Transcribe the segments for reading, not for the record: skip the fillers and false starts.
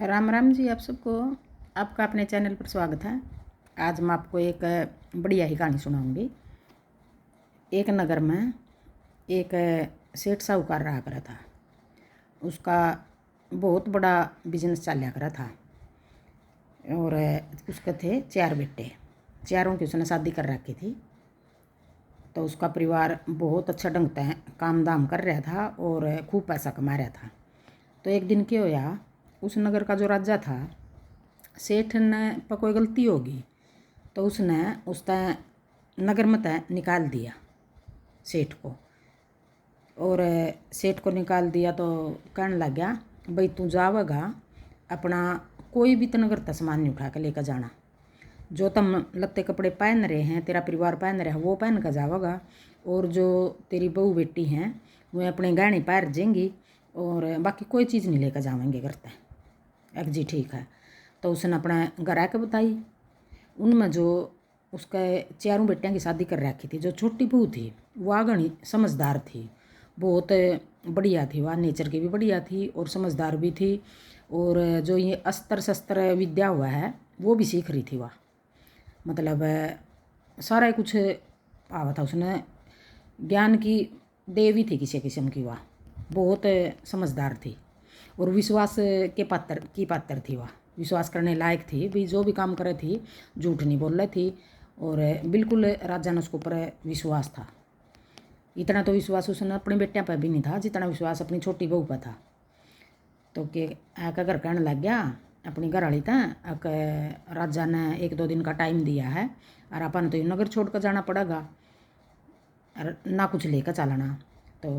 राम राम जी। आप सबको आपका अपने चैनल पर स्वागत है। आज मैं आपको एक बढ़िया ही कहानी सुनाऊंगी। एक नगर में एक सेठ साहूकार रहा करा था। उसका बहुत बड़ा बिजनेस चला करा था और उसके थे 4 बेटे। चारों की उसने शादी कर रखी थी। तो उसका परिवार बहुत अच्छा ढंग से काम दाम कर रहा था और खूब पैसा कमा रहा था। तो एक दिन क्या होया, उस नगर का जो राजा था, सेठ ने पर कोई गलती होगी तो उसने उसका नगर में तय निकाल दिया सेठ को। और सेठ को निकाल दिया तो कहने लग गया, भाई तू जावेगा अपना कोई भी तो नगर का सामान नहीं उठा के लेकर जाना। जो तुम लत्ते कपड़े पहन रहे हैं, तेरा परिवार पहन रहा है, वो पहन कर जावेगा। और जो तेरी बहू बेटी हैं वो अपने गहने पहन जाएंगी और बाकी कोई चीज़ नहीं लेकर जावेंगे घर तक। एक जी ठीक है। तो उसने अपना घर आके बताई। उनमें जो उसके चारों बेटियां की शादी कर रखी थी, जो छोटी बहू थी वो आगणी समझदार थी, बहुत बढ़िया थी। वह नेचर की भी बढ़िया थी और समझदार भी थी। और जो ये अस्त्र शस्त्र विद्या हुआ है वो भी सीख रही थी। वह मतलब सारा कुछ आवा था। उसने ज्ञान की देवी थी किसी किस्म की। वह बहुत समझदार थी और विश्वास के पात्र थी। वह विश्वास करने लायक थी भी। जो भी काम करे थी झूठ नहीं बोल रही थी और बिल्कुल राजा ने उसके ऊपर विश्वास था। इतना तो विश्वास उसने अपने बेटियां पर भी नहीं था जितना विश्वास अपनी छोटी बहू पर था। तो के आकर घर कहने लग गया अपनी घर वाली था, राजा ने 1-2 दिन का टाइम दिया है और अपन तो नगर छोड़ कर जाना पड़ेगा और ना कुछ लेकर चलना। तो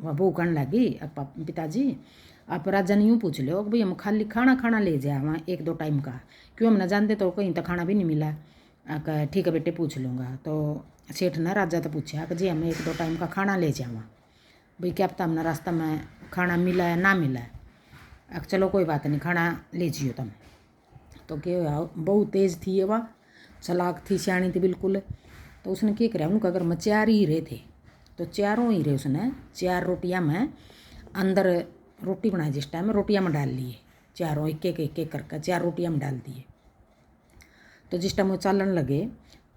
वह बहू कहने लगी, पिताजी आप राजा ने यूँ पूछ लो भाई हम खाली खाना ले जाए वहाँ 1-2 टाइम का, क्यों हम ना जानते तो कहीं तो खाना भी नहीं मिला। ठीक है बेटे पूछ लूँगा। तो सेठ ने राजा तो पूछा कि जी हम 1-2 टाइम का खाना ले जावा भाई, क्या पता हमने रास्ता में खाना मिला है ना मिला है। चलो कोई बात नहीं खाना ले जियो तुम। तो क्या बहुत तेज़ थी ये, वह चालाक थी, सियाणी थी बिल्कुल। तो उसने क्या कराया, उनका अगर में 4 हीरे थे तो चारों हीरे उसने 4 रोटियां में अंदर रोटी बनाई। जिस टाइम रोटियां में डाल लिए चारों, एक एक करके 4 रोटियां में डाल दिए। तो जिस टाइम वो चालन लगे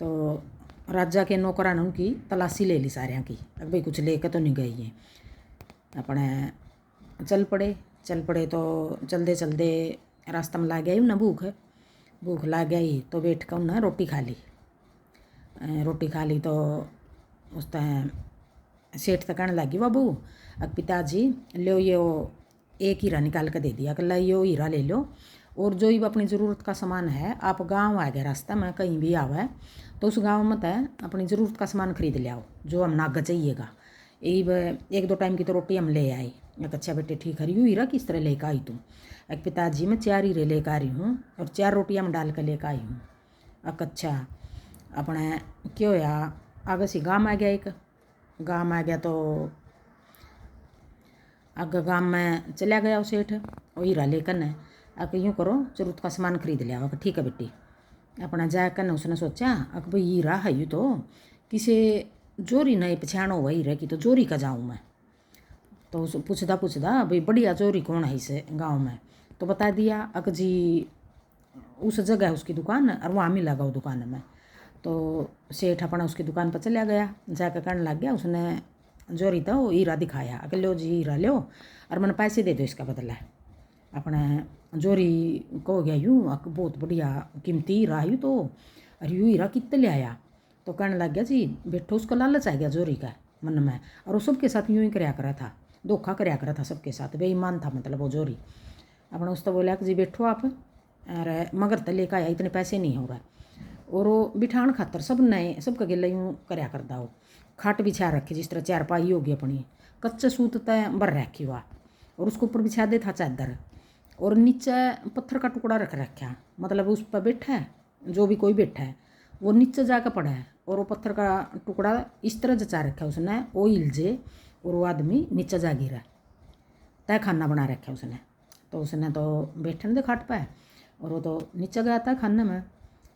तो राजा के नौकरां ने उनकी तलाशी ले ली सारियाँ की, अब भाई कुछ लेकर तो नहीं गई है। अपने चल पड़े तो चलते चलते रास्ता में ला गई ना भूख लग गई तो बैठ कर उन्हें रोटी खा ली। तो उस सेठ तो कहने लगी, बाबू अब पिताजी लो ये एक हीरा निकाल कर दे दिया, कल यो हीरा ले लो और जो ही अपनी ज़रूरत का सामान है, आप गांव आ गए रास्ता में कहीं भी आवे तो उस गांव में तय अपनी ज़रूरत का सामान खरीद ले आओ जो हम नागा चाहिएगा। यही 1-2 टाइम की तो रोटी हम ले आए। एक अच्छा बेटे ठीक है, यूँ हीरा किस तरह लेकर आई तुम? एक पिताजी मैं 4 हीरे लेकर आ रही हूँ और 4 रोटियाँ में डाल कर लेकर आई हूँ। अच्छा अपने क्यों होया, आगे से गाँव आ गया। एक गाँव आ गया तो आगे गाँव में चला गया उस सेठ और हीरा लेकर न आके यूँ करो जरूरत का सामान खरीद लिया। ठीक है बेटी। अपना जाकर न उसने सोचा अक भाई हीरा है यू तो किसी जोरी नहीं पछाणो हुआ हीरे की, तो जोरी का जाऊँ मैं। तो उस पूछदा भाई बढ़िया जोरी कौन है इसे गाँव में? तो बता दिया अक जी उस जगह उसकी दुकान और वहाँ मिला गाँव दुकान में। तो सेठ अपना उसकी दुकान पर चला गया, जाकर कहने लग गया उसने जोरी तो हीरा दिखाया, अगर लो जी हीरा लो और मैंने पैसे दे दो इसका बदला। अपने जोरी को हो गया यूँ बहुत बढ़िया कीमती हीरा यूँ तो, अरे यूँ हीरा कितने ले आया? तो कहने लग गया जी बैठो, उसको लालच आ गया जोरी का मन में और वो सबके साथ यूँ ही कराया करा था, धोखा कराया करा था सबके साथ, बेईमान था मतलब वो जोरी। अपना उस तो बोला कि जी बैठो आप और मगर तो लेकर आया, इतने पैसे नहीं हो रहा। और वो बिठान खातर सब नए सबका गिला यूँ कराया करता हो। खाट बिछा रखी जिस तरह 4 पाई होगी अपनी, कच्चे सूत तय बर रखी हुआ और उसके ऊपर बिछा दे था चादर और नीचे पत्थर का टुकड़ा रख रखा, मतलब उस पर बैठा है जो भी कोई बैठा है वो नीचे जाकर पड़ा है और वो पत्थर का टुकड़ा इस तरह जचा रखा है उसने, वो हिलजे और वो आदमी नीचे जा गिरा। तय खाना बना रखा है उसने। तो उसने तो बैठने दे खाट पाए और वो तो नीचे गया था खाने में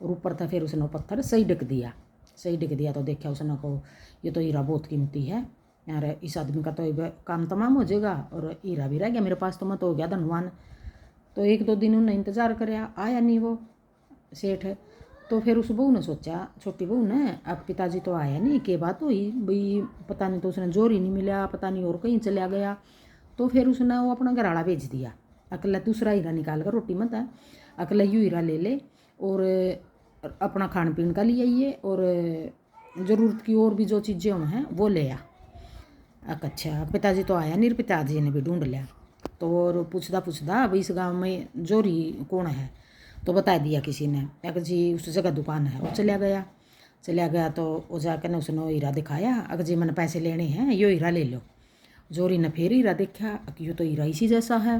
और ऊपर था। फिर उसने वो पत्थर सही ढक दिया तो देखा उसने को ये तो हीरा बहुत कीमती है यार, इस आदमी का तो काम तमाम हो जाएगा और हीरा भी रह गया मेरे पास, तो मैं तो हो गया धनवान। तो 1-2 दिन उन्हें इंतज़ार कराया, आया नहीं वो सेठ। तो फिर उस बहू ने सोचा, छोटी बहू ने, अब पिताजी तो आया नहीं, क्या बात हुई भाई, पता नहीं, तो उसने जोर ही नहीं मिला, पता नहीं और कहीं चला गया। तो फिर उसने वो अपना घराड़ा भेज दिया, अकेला दूसरा हीरा निकाल कर, रोटी मत है, अकेला यू हीरा ले ले और अपना खान पीन का ले आइए और ज़रूरत की और भी जो चीज़ें हैं वो ले आ। अच्छा, पिताजी तो आया नहीं, पिताजी ने भी ढूंढ लिया। तो और पूछता पूछता भाई इस गाँव में जोरी कौन है, तो बता दिया किसी ने, अगर जी उस जगह दुकान है। वो चला गया तो वो जाकर ने उसने हीरा दिखाया, अगर जी मैंने पैसे लेने हैं, यो हीरा ले लो। जोरी ने फिर हीरा देखा, यो तो हीरा इसी जैसा है,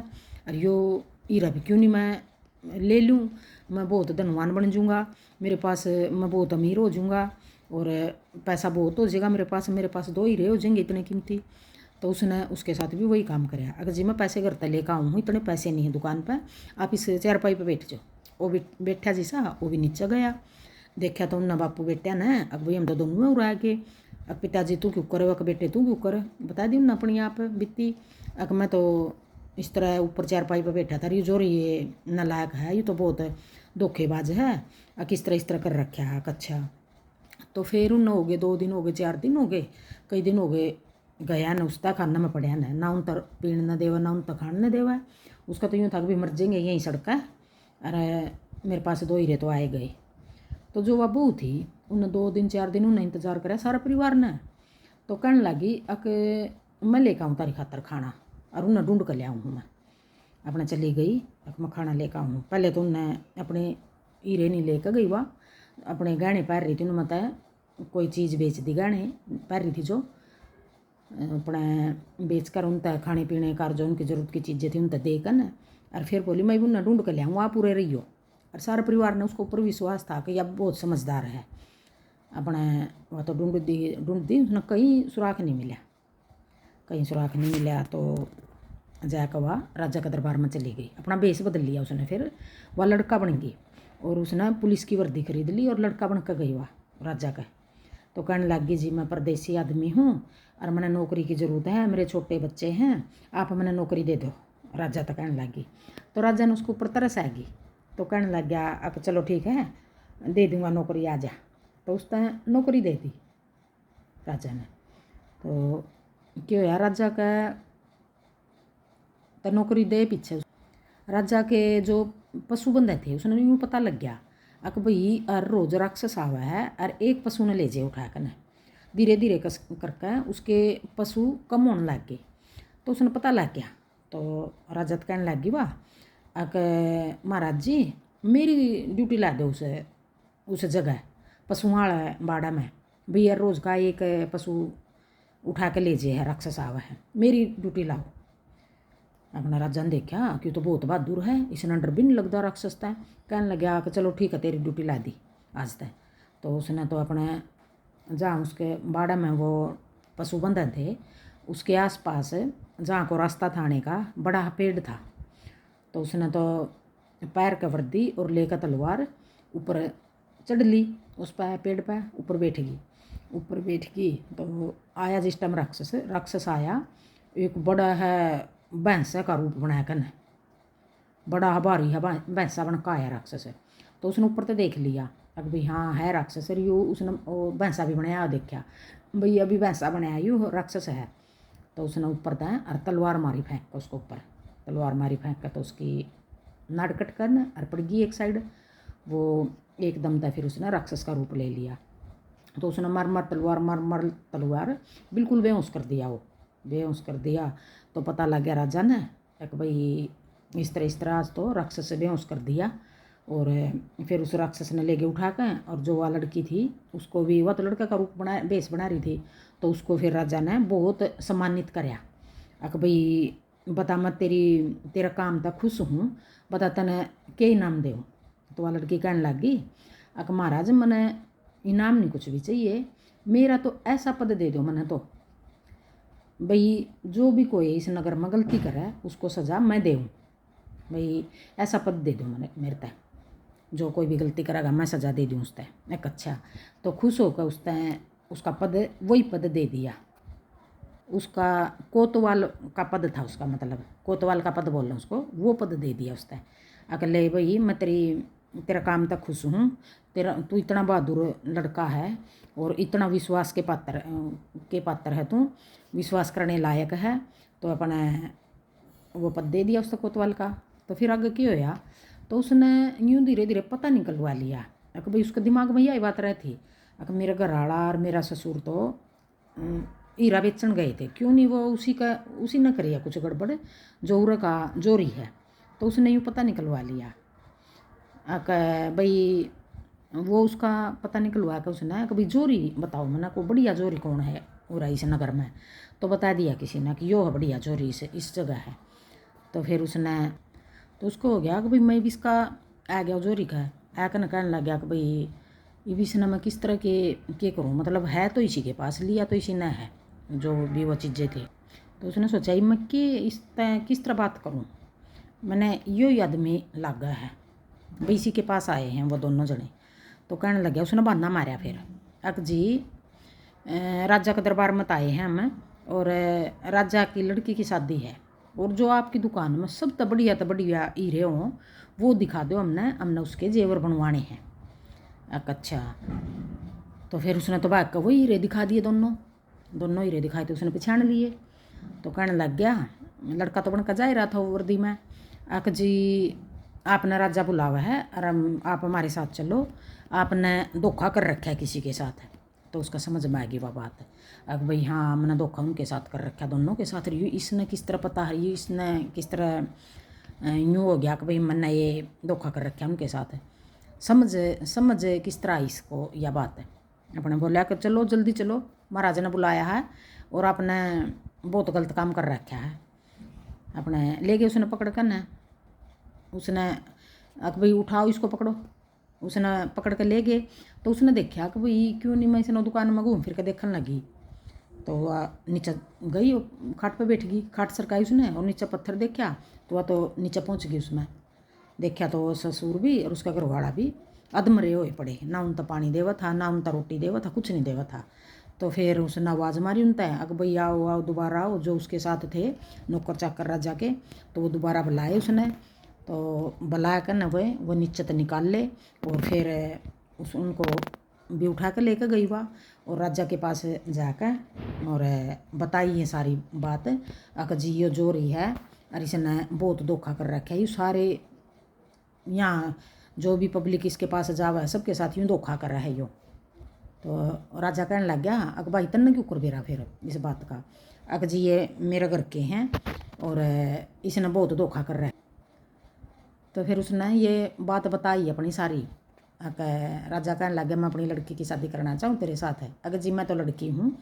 और यो हीरा भी क्यों नहीं मैं ले लूँ, मैं बहुत धनवान बन जाऊँगा, मेरे पास मैं बहुत अमीर हो जाऊँगा और पैसा बहुत हो जाएगा मेरे पास 2 हीरे हो जाएंगे इतने कीमती। तो उसने उसके साथ भी वही काम कराया, अगर जी मैं पैसे घर तक लेकर आऊँ, इतने पैसे नहीं है दुकान पर, आप इस चारपाई पर बैठ जाओ। वो भी बैठा जी सा, वो भी नीचे गया, देखा तो उन्ना बापू बेटा ने, अब भाई हम तो दोनों में उड़ा के, अब पिताजी तू क्यों करे, वक बेटे तू क्यों करे, बता दी उन्ना अपनी आप बीती। अब मैं तो इस तरह ऊपर चारपाई पर बैठा था, ये जो ये नालायक है, ये तो बहुत धोखेबाज है, किस तरह इस तरह कर रखा है। अच्छा, तो फिर उन हो गए 2 दिन हो गए, 4 दिन हो गए, कई दिन हो गए, गया न उसका खाना में पड़ा ना उन तर पीण न देवा, ना उन तक खाने न देवा। उसका तो यूँ था कि भी मर जाएंगे यहीं सड़का। अरे मेरे पास 2 हीरे तो आए गए। तो जो वह बहू थी उन्हें 2 दिन 4 दिन उन्हें इंतज़ार कराया सारा परिवार ने। तो कहने लगी अक मैं लेकर आऊँ तारी खातर खाना, और उन्हें ढूंढ कर ले आऊँ मैं। अपने चली गई, अक मैं खाना लेकर आऊँ। पहले तो उन्हें अपने हीरे नहीं लेकर गई, वह अपने गहने पहन रही थी, उन्हें मतलब कोई चीज़ बेच दी, गहने पहन रही थी जो अपने बेच कर उन तक खाने पीने का जो उनकी ज़रूरत की चीज़ें थी उन तक दे कर न, और फिर बोली मैं उन्हें ढूंढ कर ले आऊँ, आप पूरे रही हो। और सारे परिवार ने उसको ऊपर विश्वास था कि अब बहुत समझदार है। अपने वह तो ढूंढ दी उसने, कहीं सुराख नहीं मिला, कहीं सुराख नहीं मिला। तो जाकर वह राजा के दरबार में चली गई, अपना बेस बदल लिया उसने, फिर वह लड़का बन गई और उसने पुलिस की वर्दी खरीद ली और लड़का बन कर गई वह राजा का। तो कहने लग गई जी मैं परदेसी आदमी हूँ और मैंने नौकरी की ज़रूरत है, मेरे छोटे बच्चे हैं, आप मैंने नौकरी दे दो। राजा तो कहने लगी, तो राजा ने उसके ऊपर तरस आएगी, तो कहने लग गया अब चलो ठीक है दे दूँगा नौकरी, आ जा। तो उसने नौकरी दे दी राजा ने। तो क्यों यार राजा का तो नौकरी दे पीछे राजा के जो पशु बंधे थे उसने यूँ पता लग गया अक भाई हर रोज राक्षस आवा है और एक पशु ने ले जाए उठा कर, धीरे धीरे करके उसके पशु कम होने लग गए। तो उसने पता लग गया। तो राजा तो कहने लग गई वाह अक महाराज जी मेरी ड्यूटी ला दो उस जगह पशुओं वाला बाड़ा में, भैया रोज़ का एक पशु उठा के ले जाए है, राक्षस आवा है, मेरी ड्यूटी लाओ। अपना राजा ने देखा कि तो बहुत बहादुर है, इसने डर भी नहीं लगता राक्षस था। कहने लगा कि चलो ठीक है तेरी ड्यूटी ला दी आज तक। तो उसने तो अपने जहाँ उसके बाड़ा में वो पशु बंधन थे उसके आसपास जहाँ को रास्ता था आने का बड़ा पेड़ था, तो उसने तो पैर का वर्दी और लेकर तलवार ऊपर चढ़ ली, उस पर पेड़ पर ऊपर बैठ गई। ऊपर बैठ गई तो आया जिस टाइम राक्षस आया, एक बड़ा है भैंसा का रूप बनाया कन, बड़ा भारी है भैंसा बन का आया राक्षस। तो उसने ऊपर तो देख लिया अब भाई हाँ है राक्षस, यू उसने वो भैंसा भी बनाया, देखा भाई अभी भैंसा बनाया यू राक्षस है। तो उसने ऊपर था और तलवार मारी फेंक कर उसको ऊपर, तलवार मारी फेंक कर तो उसकी नाड़ कट कर और पड़ गई एक साइड, वो एकदम था फिर उसने राक्षस का रूप ले लिया। तो उसने मर तलवार बिल्कुल बेहोश कर दिया, वो बेहोश कर दिया। तो पता लग गया राजा ने कि भाई इस तरह आज तो राक्षस से बेहोश कर दिया। और फिर उस राक्षस ने ले गए उठा कर, और जो वह लड़की थी उसको भी, वह तो लड़का का रूप बेस बना रही थी, तो उसको फिर राजा ने बहुत सम्मानित कराया कि भाई बता मैं तेरा काम था खुश हूँ, बता तने क्या इनाम दे। तो वह लड़की कहने लग गई कि महाराज मैंने इनाम नहीं कुछ भी चाहिए, मेरा तो ऐसा पद दे दो मैंने तो भाई जो भी कोई इस नगर में गलती करे उसको सज़ा मैं दूँ, भाई ऐसा पद दे दो मैंने, मेरे तय जो कोई भी गलती करेगा मैं सज़ा दे दूँ उस तय। एक अच्छा तो खुश होकर उस तय उसका पद वही पद दे दिया। उसका कोतवाल का पद था, उसका मतलब कोतवाल का पद बोल रहा हूँ उसको, वो पद दे दिया उसने। अकेले भाई मैं तेरा काम तक खुश हूँ, तेरा तू इतना बहादुर लड़का है और इतना विश्वास के पात्र है, तू विश्वास करने लायक है, तो अपना वो पद दे दिया उसको कोतवाल का। तो फिर आगे क्यों होया, तो उसने यूँ धीरे धीरे पता निकलवा लिया। अक भाई उसके दिमाग में यही बात रहती, अक मेरा घर वाला और मेरा ससुर तो हीरा बेचन गए थे, क्यों नहीं वो उसी ने करी है कुछ गड़बड़, जोर का जोरी है। तो उसने यूँ पता निकलवा लिया। अक भाई वो उसका पता निकलवा के उसने कभी जोरी बताओ मना को बढ़िया जोरी कौन है और इस नगर में। तो बता दिया किसी ने कि यो है बढ़िया जोरी इस जगह है। तो फिर उसने तो उसको हो गया कि भाई मैं भी इसका आ गया जोरी का आकर कहने लग गया कि भाई ये भी इसने मैं किस तरह के करूँ, मतलब है तो इसी के पास, लिया तो इसी ने है जो भी वो चीज़ें थी। तो उसने सोचा मैं किस तरह बात करूँ, मैंने यो आदमी लग गया है भाई इसी के पास आए हैं वो दोनों जने। तो कहने लग गया, उसने बहाना मारा फिर, अक जी राजा के दरबार में आए हैं हम, और राजा की लड़की की शादी है, और जो आपकी दुकान में सब तो बढ़िया हीरे हों वो दिखा दो, हमने उसके जेवर बनवाने हैं। अच्छा, तो फिर उसने तो भाग कर वही हीरे दिखा दिए, दोनों हीरे दिखाए तो उसने पहचान लिए। तो कहने लग गया, लड़का तो बनकर जा ही रहा था वर्दी में, अक जी आपने राजा बुलावा है और आप हमारे साथ चलो, आपने धोखा कर रखा है किसी के साथ। तो उसका समझ में आएगी वह बात, अब भाई हाँ मैंने धोखा उनके साथ कर रखा, दोनों के साथ। यूँ इसने किस तरह पता है, ये इसने किस तरह यूँ हो गया कि भाई मैंने ये धोखा कर रखा उनके साथ। समझ किस तरह इसको यह बात है। अपने बोला कि चलो जल्दी चलो, महाराजा ने बुलाया है और आपने बहुत गलत काम कर रखा है। अपने ले गए उसने पकड़ कर न, उसने अक भाई उठाओ इसको पकड़ो, उसने पकड़ के ले गए। तो उसने देखा कि भाई क्यों नहीं, मैं इसने दुकान में घूम फिर के देखने लगी। तो वह नीचे गई, खाट पे बैठ गई, खाट सरकाई उसने और नीचे पत्थर देखा, तो वह तो नीचे पहुंच गई। उसमें देखा तो ससुर भी और उसका घरवाला भी अधमरे हुए पड़े, ना उनता पानी देवा था, ना उनता रोटी देवा था, कुछ नहीं देवा था। तो फिर उसने आवाज़ मारी उनता है, अग भाई आओ आओ दोबारा आओ, जो उसके साथ थे नौकर चाकर राजा के। तो वो दोबारा बुलाए उसने, तो बुला कर न वो नीचे तो निकाल ले, और फिर उनको भी उठा कर लेकर गई वह, और राजा के पास जाकर और बताई ये सारी बात। अक जी यो जो रही है और इसने बहुत धोखा कर रखा है, ये सारे यहाँ जो भी पब्लिक इसके पास जावा है सबके साथ यूँ धोखा कर रहा है यो। तो राजा कहने लग गया, अक भाई तन्ने क्यों कर बेरा फिर इस बात का, अक जी ये मेरे घर के हैं और इसने बहुत धोखा कर रहा है। तो फिर उसने ये बात बताई अपनी सारी। राजा कहने लग गया, मैं अपनी लड़की की शादी करना चाहूँ तेरे साथ है। अगर जी मैं तो लड़की हूँ,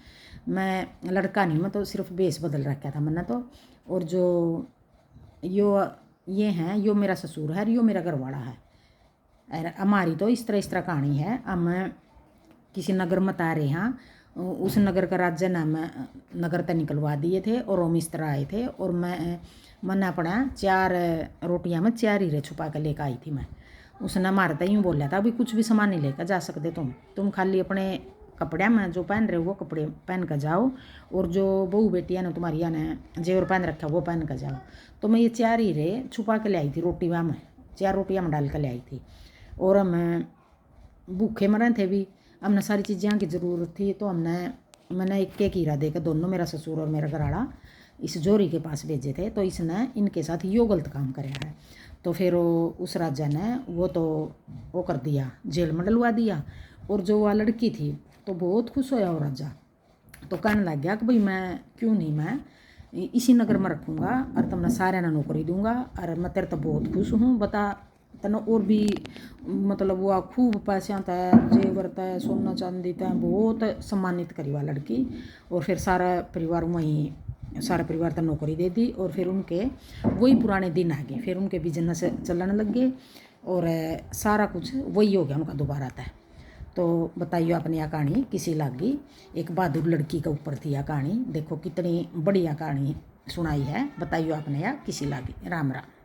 मैं लड़का नहीं, मैं तो सिर्फ बेस बदल रखा था मैंने तो, और जो ये हैं यो मेरा ससुर है, यो मेरा घरवाला है। और हमारी तो इस तरह कहानी है। हम किसी नगर में आ रहे हैं, उस नगर का राज्य नाम नगर तक निकलवा दिए थे और हम इस तरह आए थे, और मैंने अपना 4 रोटियां में 4 हीरे छुपा कर लेकर आई थी मैं। उसने मारता यूँ बोला था, अभी कुछ भी सामान नहीं लेकर जा सकते तुम खाली अपने कपड़े में जो पहन रहे हो वो कपड़े पहन कर जाओ, और जो बहू बेटियाँ ने तुम्हारी ने जेवर पहन रखा वो पहन कर जाओ। तो मैं ये 4 हीरे छुपा के ले आई थी, रोटी में 4 रोटियाँ में डाल कर ले आई थी, और हम भूखे मरे थे भी, हमने सारी चीज़ों की ज़रूरत थी। तो मैंने एक हीरा देकर दोनों, मेरा ससुर और मेरा घरवाला, इस जोरी के पास भेजे थे। तो इसने इनके साथ यो गलत काम कराया है। तो फिर उस राजा ने वो कर दिया, जेल में डलवा दिया। और जो वह लड़की थी तो बहुत खुश होया वो राजा, तो कहने लग गया कि भाई मैं इसी नगर में रखूँगा और तुमने सारे ना नौकरी दूंगा, और मैं तेरे तो बहुत खुश हूँ, बता तने और भी मतलब वो खूब पैसा था, जेवर था, सोना चांदी था, बहुत सम्मानित करी वह लड़की। और फिर सारा परिवार तो नौकरी दे दी, और फिर उनके वही पुराने दिन आ गए, फिर उनके बिजनेस चलने लग गए, और सारा कुछ वही हो गया उनका दोबारा था। तो बताइए अपनी यह कहानी किसी लगी, एक बहादुर लड़की के ऊपर थी यह कहानी। देखो कितनी बढ़िया कहानी सुनाई है, बताइए आपने यह किसी लगी। राम राम।